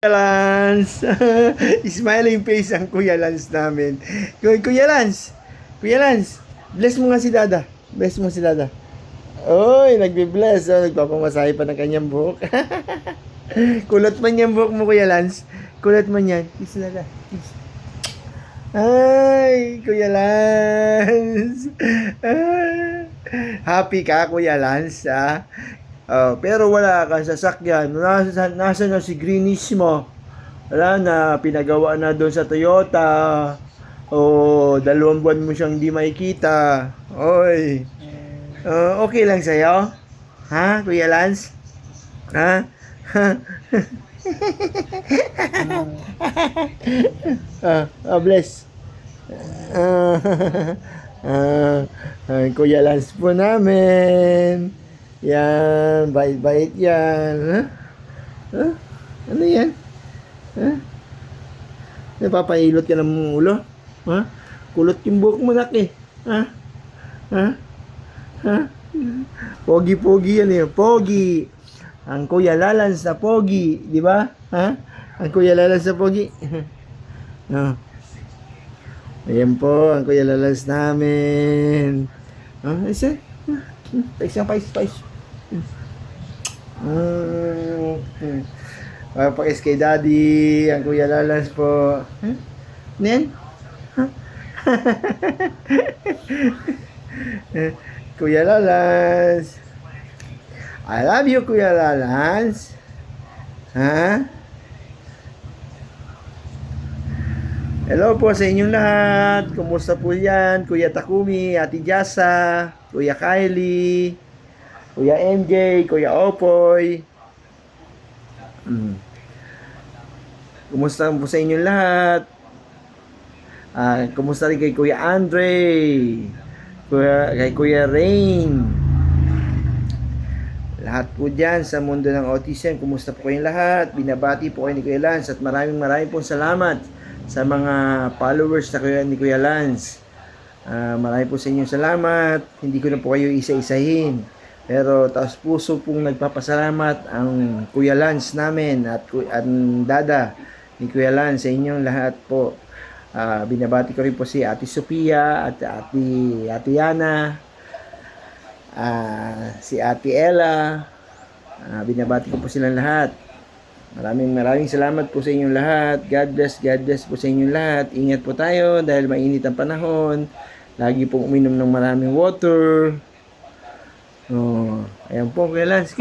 Lance. Smiling face ang Kuya Lance namin. Kuya Lance. Kuya Lance. Bless mo nga si Dada. Bless mo si Dada. Oy, nagbe-bless. Oh, nagpapamasahe pa ng kanyang buhok. Kulot man yung buhok mo, Kuya Lance. Kulot man yan. Kiss Dada. Kiss. Ay, Kuya Lance. Happy ka, Kuya Lance, ha? Pero wala kang sasakyan. Nasa na si Greenish mo? Wala na, pinagawa na doon sa Toyota. 2 buwan mo siyang di makikita. Oy. Okay lang sa'yo? Ha, Kuya Lance? Ha? Bless. Kuya Lance po namin. Yan, bait-bait yan. Ha? Ano yan? Ha? Napapailot ka ng ulo? Ha? Kulot yung buhok mo, nak eh. Ha? Ha? Ha? Pogi-pogi yan eh. Pogi. Ang Kuya Lalans na pogi. Di ba? Ha? Ang Kuya Lalans na pogi. Ayan po, ang Kuya Lalans namin. Isa? Pais. Pakis kay Daddy, ang Kuya Lalans po. Nen? Kuya Lalans. I love you, Kuya Lalans. Ha? Hello po sa inyong lahat. Kumusta po yan? Kuya Takumi, Ate Jasa, Kuya Kylie, Kuya MJ, Kuya Opoy. Kumusta po sa inyong lahat? Kumusta rin kay Kuya Andre, kay Kuya Rain. Lahat po dyan sa mundo ng autism, kumusta po kayong lahat? Binabati po kayo ni Kuya Lance at maraming pong salamat sa mga followers ni Kuya Lance. Maraming po sa inyong salamat. Hindi ko na po kayo isa-isahin. Pero taos puso pong nagpapasalamat ang Kuya Lance namin at Dada ni Kuya Lance sa inyong lahat po. Binabati ko rin po si Ate Sophia at Ate Yana, si Ate Ella. Binabati ko po silang lahat. Maraming salamat po sa inyong lahat. God bless po sa inyong lahat. Ingat po tayo dahil mainit ang panahon. Lagi pong uminom ng maraming water. Ayan po, Kuya Lance.